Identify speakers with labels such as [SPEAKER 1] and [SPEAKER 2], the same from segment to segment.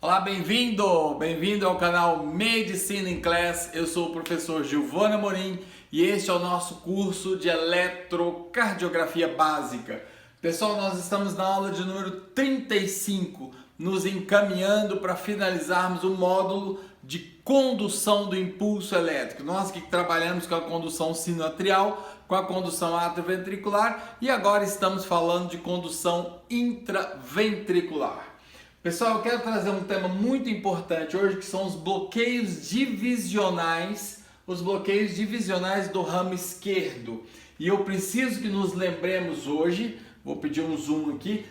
[SPEAKER 1] Olá, bem-vindo ao canal Medicina em Class. Eu sou o professor Gilvana Amorim e este é o nosso curso de eletrocardiografia básica. Pessoal, nós estamos na aula de número 35, nos encaminhando para finalizarmos o módulo de condução do impulso elétrico. Nós que trabalhamos com a condução sinoatrial, com a condução atrioventricular e agora estamos falando de condução intraventricular. Pessoal, eu quero trazer um tema muito importante hoje, que são os bloqueios divisionais do ramo esquerdo. E eu preciso que nos lembremos hoje, vou pedir um zoom aqui,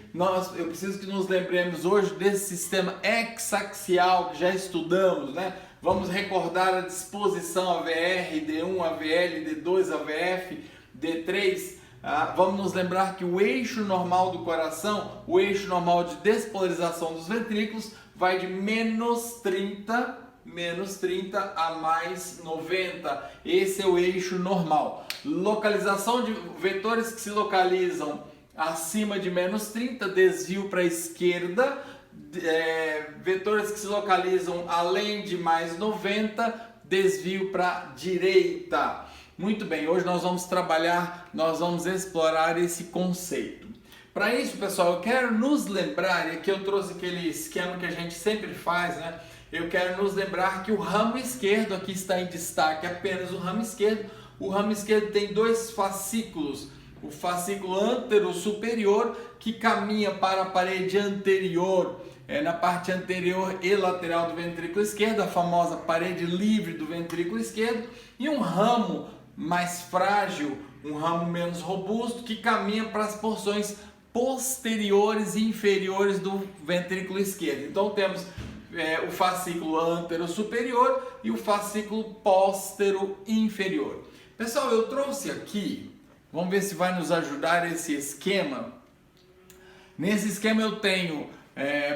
[SPEAKER 1] eu preciso que nos lembremos hoje desse sistema hexaxial que já estudamos, né? Vamos recordar a disposição AVR, D1, AVL, D2, AVF, D3. Vamos nos lembrar que o eixo normal do coração, o eixo normal de despolarização dos ventrículos, vai de menos 30 a mais 90. Esse é o eixo normal. Localização de vetores que se localizam acima de menos 30, desvio para a esquerda. Vetores que se localizam além de mais 90, desvio para a direita. Muito bem, hoje nós vamos explorar esse conceito. Para isso, pessoal, eu quero nos lembrar, e aqui eu trouxe aquele esquema que a gente sempre faz, né? Eu quero nos lembrar que o ramo esquerdo, aqui está em destaque apenas o ramo esquerdo. O ramo esquerdo tem dois fascículos. O fascículo antero-superior, que caminha para a parede anterior, na parte anterior e lateral do ventrículo esquerdo, a famosa parede livre do ventrículo esquerdo, e um ramo mais frágil, um ramo menos robusto, que caminha para as porções posteriores e inferiores do ventrículo esquerdo. Então temos o fascículo antero-superior e o fascículo póstero-inferior. Pessoal, eu trouxe aqui, vamos ver se vai nos ajudar esse esquema. Nesse esquema eu tenho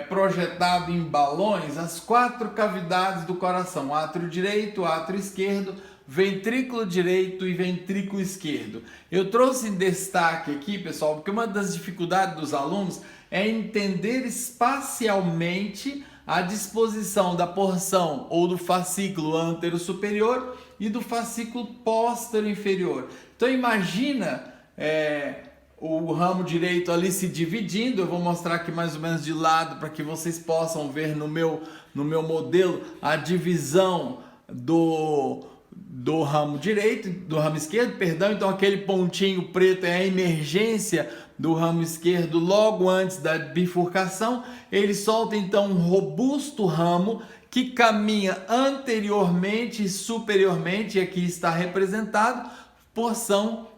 [SPEAKER 1] projetado em balões as 4 cavidades do coração: átrio direito, átrio esquerdo, ventrículo direito e ventrículo esquerdo. Eu trouxe em destaque aqui, pessoal, porque uma das dificuldades dos alunos é entender espacialmente a disposição da porção ou do fascículo antero superior e do fascículo póstero inferior. Então imagina o ramo direito ali se dividindo. Eu vou mostrar aqui mais ou menos de lado para que vocês possam ver no meu modelo a divisão do ramo direito, do ramo esquerdo, perdão. Então aquele pontinho preto é a emergência do ramo esquerdo logo antes da bifurcação. Ele solta então um robusto ramo que caminha anteriormente e superiormente, e aqui está representado, porção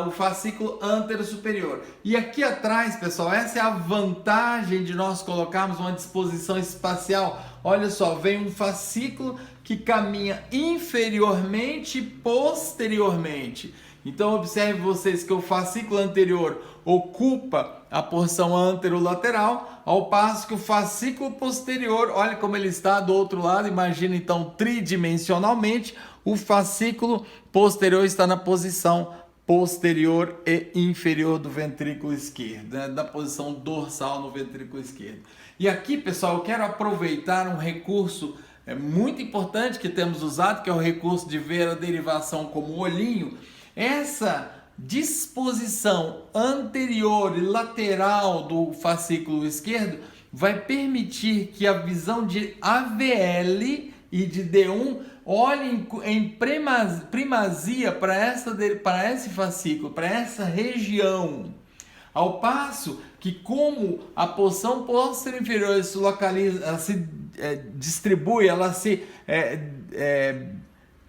[SPEAKER 1] o fascículo antero superior. E aqui atrás, pessoal, essa é a vantagem de nós colocarmos uma disposição espacial. Olha só, vem um fascículo que caminha inferiormente e posteriormente. Então observe vocês que o fascículo anterior ocupa a porção anterolateral, ao passo que o fascículo posterior, olha como ele está do outro lado. Imagina então tridimensionalmente, o fascículo posterior está na posição posterior e inferior do ventrículo esquerdo, né? Da posição dorsal no ventrículo esquerdo. E aqui, pessoal, eu quero aproveitar um recurso muito importante que temos usado, que é o recurso de ver a derivação como olhinho. Essa disposição anterior e lateral do fascículo esquerdo vai permitir que a visão de AVL e de D1 olhem em primazia para esse fascículo, para essa região. Ao passo que, como a porção posterior inferior se localiza, ela se distribui, ela se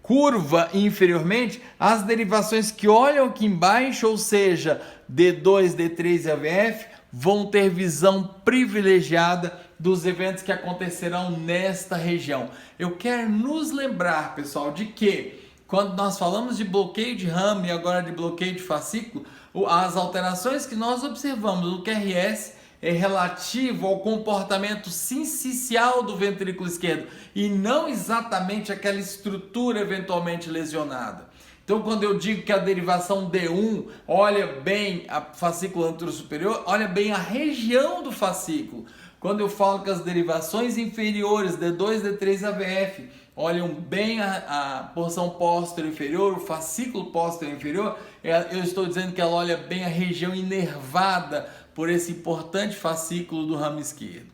[SPEAKER 1] curva inferiormente, as derivações que olham aqui embaixo, ou seja, D2, D3 e AVF, vão ter visão privilegiada dos eventos que acontecerão nesta região. Eu quero nos lembrar, pessoal, de que quando nós falamos de bloqueio de ramo e agora de bloqueio de fascículo, as alterações que nós observamos no QRS é relativo ao comportamento sincicial do ventrículo esquerdo e não exatamente aquela estrutura eventualmente lesionada. Então, quando eu digo que a derivação D1 olha bem a fascículo antero superior, olha bem a região do fascículo. Quando eu falo que as derivações inferiores D2, D3 AVF olham bem a porção posterior inferior, o fascículo posterior inferior, eu estou dizendo que ela olha bem a região inervada por esse importante fascículo do ramo esquerdo.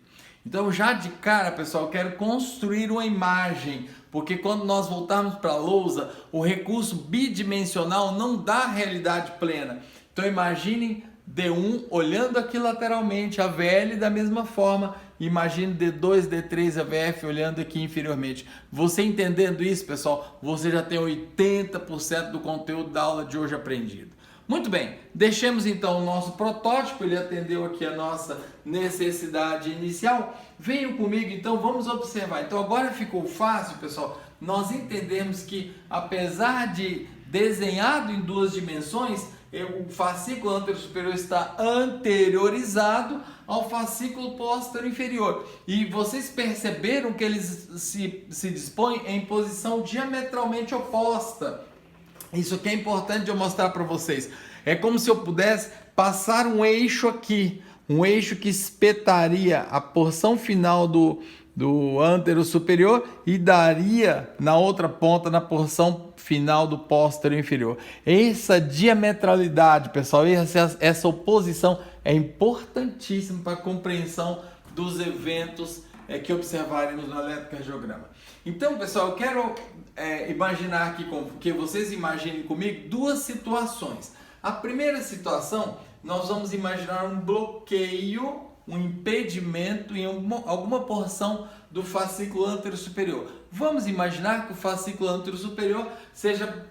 [SPEAKER 1] Então, já de cara, pessoal, eu quero construir uma imagem, porque quando nós voltarmos para a lousa, o recurso bidimensional não dá a realidade plena. Então, imaginem D1 olhando aqui lateralmente, a VL da mesma forma, imagine D2, D3, AVF olhando aqui inferiormente. Você entendendo isso, pessoal, você já tem 80% do conteúdo da aula de hoje aprendido. Muito bem, deixemos então o nosso protótipo, ele atendeu aqui a nossa necessidade inicial. Venham comigo então, vamos observar. Então agora ficou fácil, pessoal, nós entendemos que apesar de desenhado em duas dimensões, o fascículo anterior superior está anteriorizado ao fascículo posterior inferior. E vocês perceberam que eles se dispõem em posição diametralmente oposta. Isso que é importante eu mostrar para vocês. É como se eu pudesse passar um eixo aqui, um eixo que espetaria a porção final do antero superior e daria na outra ponta, na porção final do posterior inferior. Essa diametralidade, pessoal, essa oposição é importantíssima para a compreensão dos eventos que observaremos no eletrocardiograma. Então, pessoal, eu quero imaginar aqui, que vocês imaginem comigo duas situações. A primeira situação, nós vamos imaginar um bloqueio, um impedimento em alguma porção do fascículo antero superior. Vamos imaginar que o fascículo antero superior seja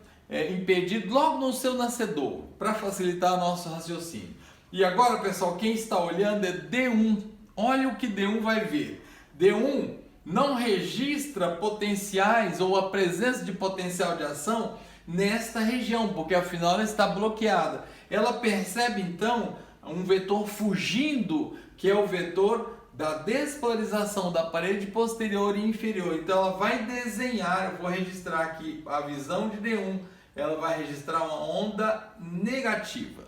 [SPEAKER 1] impedido logo no seu nascedor, para facilitar o nosso raciocínio. E agora, pessoal, quem está olhando é D1. Olha o que D1 vai ver. D1 não registra potenciais ou a presença de potencial de ação nesta região, porque afinal ela está bloqueada. Ela percebe então um vetor fugindo, que é o vetor da despolarização da parede posterior e inferior. Então ela vai desenhar, eu vou registrar aqui a visão de D1, ela vai registrar uma onda negativa.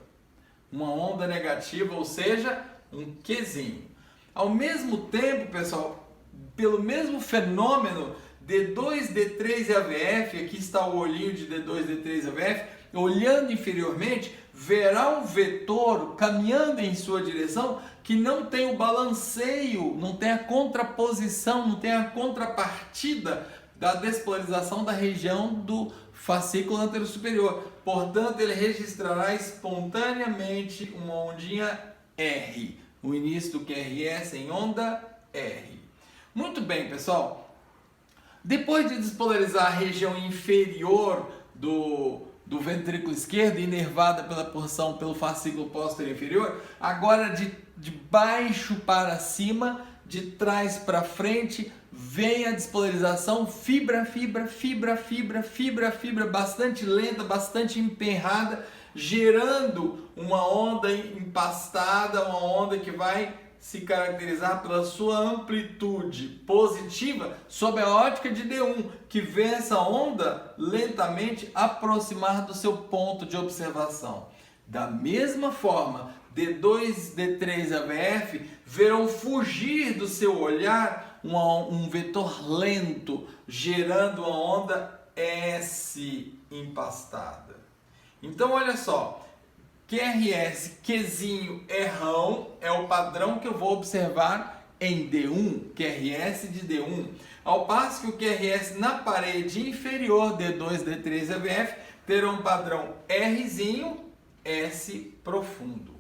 [SPEAKER 1] Uma onda negativa, ou seja, um Qzinho. Ao mesmo tempo, pessoal, pelo mesmo fenômeno, D2, D3 e AVF, aqui está o olhinho de D2, D3 e AVF, olhando inferiormente, verá um vetor caminhando em sua direção que não tem o balanceio, não tem a contraposição, não tem a contrapartida da despolarização da região do fascículo antero superior. Portanto, ele registrará espontaneamente uma ondinha R, o início do QRS em onda R. Muito bem, pessoal. Depois de despolarizar a região inferior do ventrículo esquerdo, inervada pelo fascículo posterior inferior, agora de baixo para cima, de trás para frente, vem a despolarização fibra, bastante lenta, bastante emperrada, gerando uma onda empastada, uma onda que vai se caracterizar pela sua amplitude positiva sob a ótica de D1, que vê essa onda lentamente aproximar do seu ponto de observação. Da mesma forma, D2, D3 e AVF verão fugir do seu olhar um vetor lento, gerando uma onda S empastada. Então, olha só. QRS, Qzinho, Rão, é o padrão que eu vou observar em D1, QRS de D1. Ao passo que o QRS na parede inferior, D2, D3 e AVF, terá um padrão Rzinho, S profundo.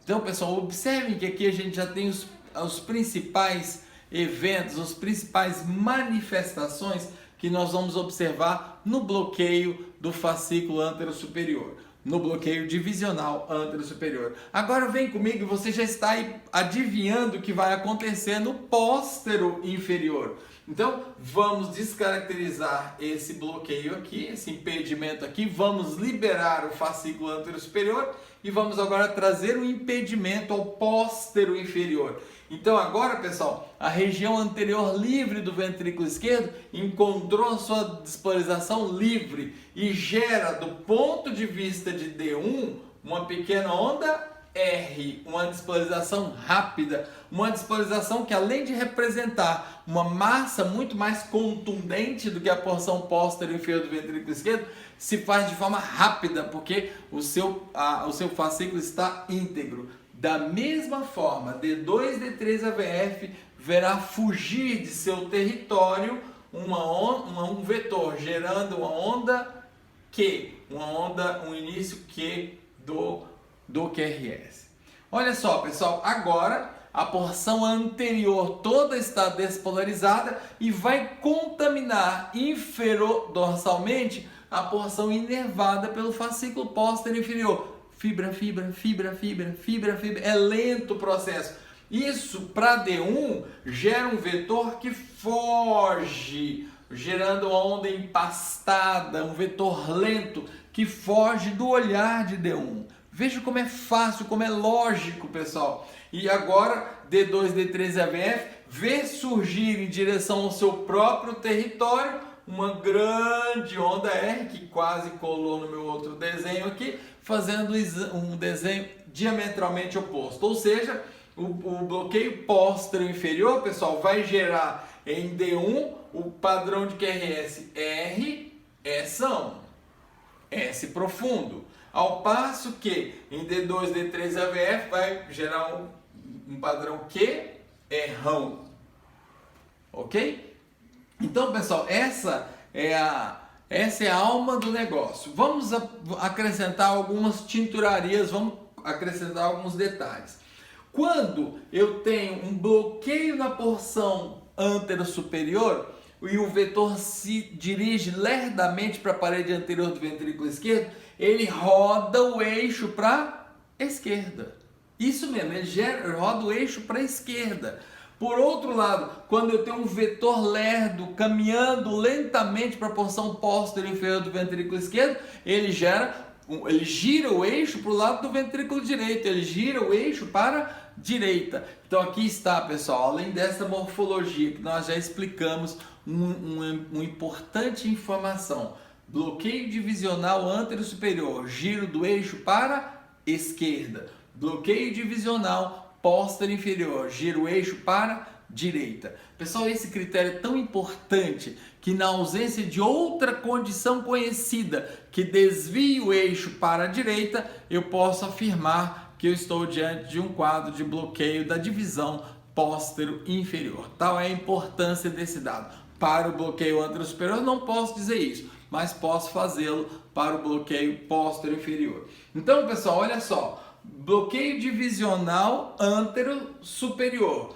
[SPEAKER 1] Então, pessoal, observem que aqui a gente já tem os principais eventos, as principais manifestações que nós vamos observar no bloqueio do fascículo antero superior, no bloqueio divisional antero superior. Agora vem comigo, você já está aí adivinhando o que vai acontecer no póstero inferior. Então, vamos descaracterizar esse bloqueio aqui, esse impedimento aqui, vamos liberar o fascículo antero superior e vamos agora trazer o impedimento ao póstero inferior. Então agora, pessoal, a região anterior livre do ventrículo esquerdo encontrou a sua despolarização livre e gera, do ponto de vista de D1, uma pequena onda R, uma despolarização rápida, uma despolarização que, além de representar uma massa muito mais contundente do que a porção posterior e inferior do ventrículo esquerdo, se faz de forma rápida, porque o seu fascículo está íntegro. Da mesma forma, D2, D3, AVF verá fugir de seu território um vetor gerando uma onda Q, um início Q do QRS. Olha só, pessoal, agora a porção anterior toda está despolarizada e vai contaminar inferodorsalmente a porção inervada pelo fascículo posterior inferior. Fibra, fibra, fibra, fibra, fibra, fibra. É lento o processo. Isso, para D1, gera um vetor que foge, gerando uma onda empastada, um vetor lento que foge do olhar de D1. Veja como é fácil, como é lógico, pessoal. E agora, D2, D3 e AVF vê surgir em direção ao seu próprio território uma grande onda R, que quase colou no meu outro desenho aqui, fazendo um desenho diametralmente oposto. Ou seja, o bloqueio posterior inferior, pessoal, vai gerar em D1 o padrão de QRS R, S profundo. Ao passo que em D2, D3 AVF vai gerar um padrão Q, Rão. Ok? Então, pessoal, essa é a alma do negócio. Vamos acrescentar algumas tinturarias, vamos acrescentar alguns detalhes. Quando eu tenho um bloqueio na porção antero-superior e o vetor se dirige lerdamente para a parede anterior do ventrículo esquerdo, ele roda o eixo para a esquerda. Isso mesmo, ele roda o eixo para a esquerda. Por outro lado, quando eu tenho um vetor lerdo caminhando lentamente para a porção posterior inferior do ventrículo esquerdo, ele gira o eixo para o lado do ventrículo direito, ele gira o eixo para a direita. Então aqui está, pessoal, além dessa morfologia que nós já explicamos, uma importante informação. Bloqueio divisional antero-superior, giro do eixo para a esquerda. Bloqueio divisional posterior inferior, giro o eixo para a direita. Pessoal, esse critério é tão importante que, na ausência de outra condição conhecida que desvie o eixo para a direita, eu posso afirmar que eu estou diante de um quadro de bloqueio da divisão posterior inferior. Tal é a importância desse dado. Para o bloqueio antero-superior não posso dizer isso, mas posso fazê-lo para o bloqueio posterior inferior. Então, pessoal, olha só. Bloqueio divisional antero-superior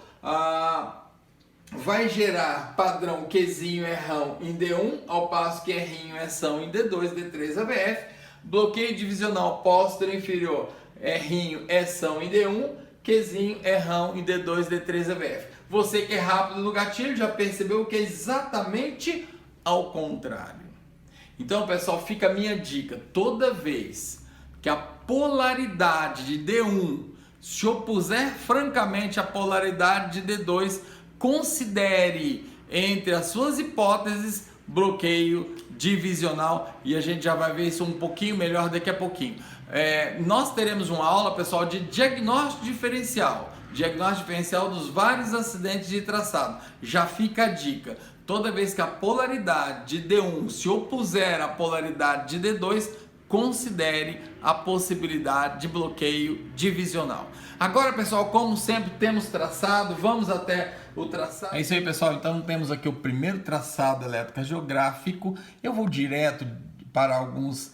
[SPEAKER 1] vai gerar padrão Qzinho Rão em D1, ao passo que Rinho São em D2, D3, AVF. Bloqueio divisional posterior inferior Rinho São em D1, Qzinho Rão em D2, D3, AVF. Você que é rápido no gatilho já percebeu que é exatamente ao contrário. Então, pessoal, fica a minha dica. Toda vez que a polaridade de D1 se opuser francamente à polaridade de D2, considere entre as suas hipóteses bloqueio divisional, e a gente já vai ver isso um pouquinho melhor daqui a pouquinho. Nós teremos uma aula, pessoal, de diagnóstico diferencial dos vários acidentes de traçado. Já fica a dica. Toda vez que a polaridade de D1 se opuser à polaridade de D2, considere a possibilidade de bloqueio divisional. Agora, pessoal, como sempre temos traçado, vamos até o traçado. É isso aí, pessoal. Então temos aqui o primeiro traçado eletrocardiográfico. Eu vou direto para alguns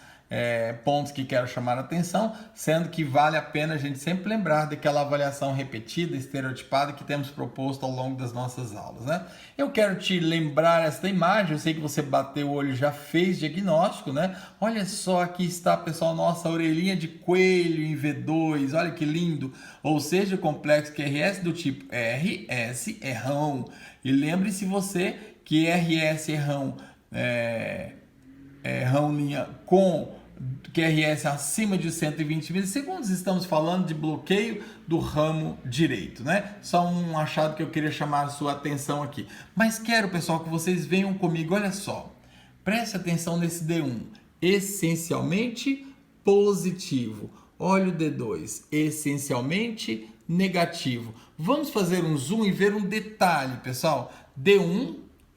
[SPEAKER 1] pontos que quero chamar a atenção, sendo que vale a pena a gente sempre lembrar daquela avaliação repetida, estereotipada que temos proposto ao longo das nossas aulas, né? Eu quero te lembrar esta imagem, eu sei que você bateu o olho e já fez diagnóstico, né? Olha só, aqui está, pessoal, nossa orelhinha de coelho em V2, olha que lindo, ou seja, o complexo QRS do tipo RS Rão. E lembre-se você que RS Rão Rão linha com QRS acima de 120 milissegundos, estamos falando de bloqueio do ramo direito, né? Só um achado que eu queria chamar a sua atenção aqui. Mas quero, pessoal, que vocês venham comigo, olha só. Preste atenção nesse D1, essencialmente positivo. Olha o D2, essencialmente negativo. Vamos fazer um zoom e ver um detalhe, pessoal. D1,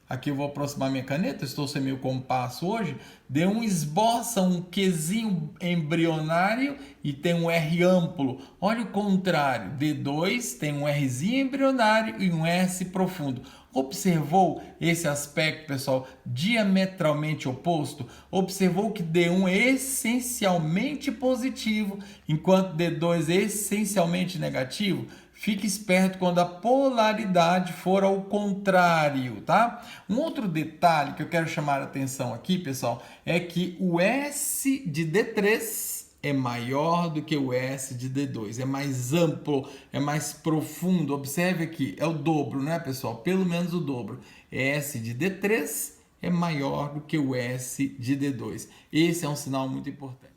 [SPEAKER 1] aqui eu vou aproximar minha caneta, estou sem meu compasso hoje. D1 esboça um Qzinho embrionário e tem um R amplo. Olha o contrário, D2 tem um Rzinho embrionário e um S profundo. Observou esse aspecto, pessoal, diametralmente oposto? Observou que D1 é essencialmente positivo, enquanto D2 é essencialmente negativo? Fique esperto quando a polaridade for ao contrário, tá? Um outro detalhe que eu quero chamar a atenção aqui, pessoal, é que o S de D3 é maior do que o S de D2, é mais amplo, é mais profundo. Observe aqui, é o dobro, né, pessoal? Pelo menos o dobro. S de D3 é maior do que o S de D2. Esse é um sinal muito importante.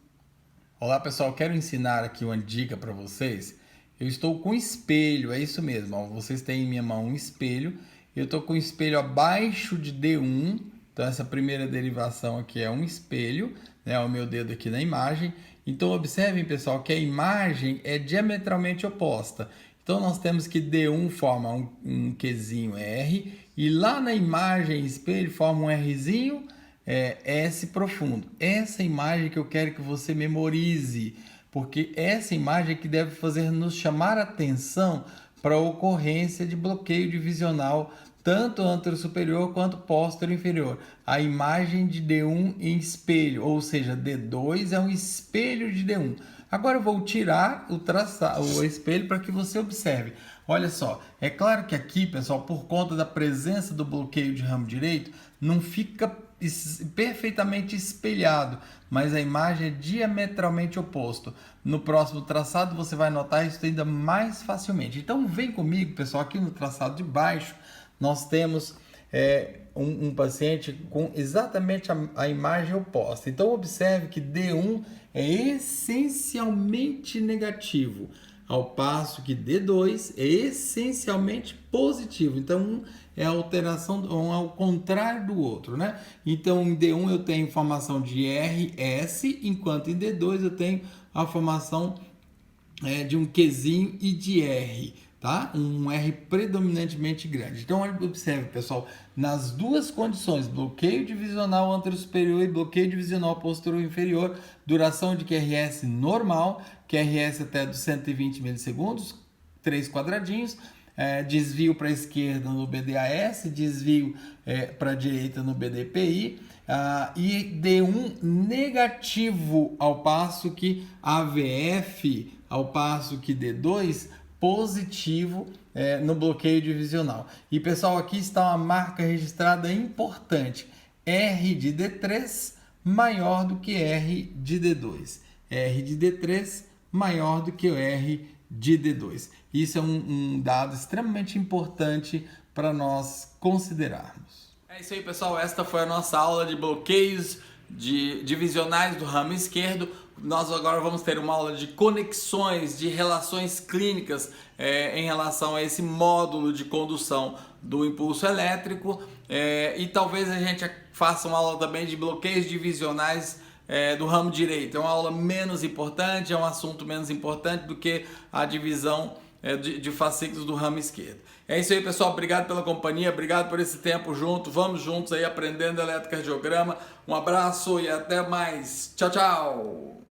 [SPEAKER 1] Olá, pessoal, quero ensinar aqui uma dica para vocês. Eu estou com espelho, é isso mesmo, ó. Vocês têm em minha mão um espelho. Eu estou com o espelho abaixo de D1, então essa primeira derivação aqui é um espelho, né? O meu dedo aqui na imagem. Então observem, pessoal, que a imagem é diametralmente oposta. Então nós temos que D1 forma um Qzinho R e lá na imagem espelho forma um Rzinho S profundo. Essa imagem que eu quero que você memorize, porque essa imagem é que deve fazer nos chamar a atenção para a ocorrência de bloqueio divisional, tanto anterior superior quanto posterior inferior. A imagem de D1 em espelho, ou seja, D2 é um espelho de D1. Agora eu vou tirar o espelho para que você observe. Olha só, é claro que aqui, pessoal, por conta da presença do bloqueio de ramo direito, não fica perfeitamente espelhado, mas a imagem é diametralmente oposto. No próximo traçado você vai notar isso ainda mais facilmente. Então vem comigo, pessoal, aqui no traçado de baixo nós temos um paciente com exatamente a imagem oposta. Então observe que D1 é essencialmente negativo, ao passo que D2 é essencialmente positivo. Então um é a alteração, um ao contrário do outro, né? Então em D1 eu tenho formação de RS, enquanto em D2 eu tenho a formação de um Qzinho e de R, tá? Um R predominantemente grande. Então observe, pessoal, nas duas condições, bloqueio divisional anterior superior e bloqueio divisional posterior inferior, duração de QRS normal, QRS até dos 120 milissegundos, 3 quadradinhos, desvio para a esquerda no BDAS, desvio para a direita no BDPI, e D1 negativo, ao passo que AVF, ao passo que D2 positivo no bloqueio divisional. E pessoal, aqui está uma marca registrada importante: R de D3 maior do que R de D2. R de D3 maior do que o R de D2. Isso é um dado extremamente importante para nós considerarmos. É isso aí, pessoal. Esta foi a nossa aula de bloqueios divisionais do ramo esquerdo. Nós agora vamos ter uma aula de conexões, de relações clínicas em relação a esse módulo de condução do impulso elétrico, e talvez a gente faça uma aula também de bloqueios divisionais do ramo direito. É uma aula menos importante, é um assunto menos importante do que a divisão de fascículos do ramo esquerdo. É isso aí, pessoal. Obrigado pela companhia, obrigado por esse tempo junto. Vamos juntos aí aprendendo eletrocardiograma. Um abraço e até mais. Tchau, tchau!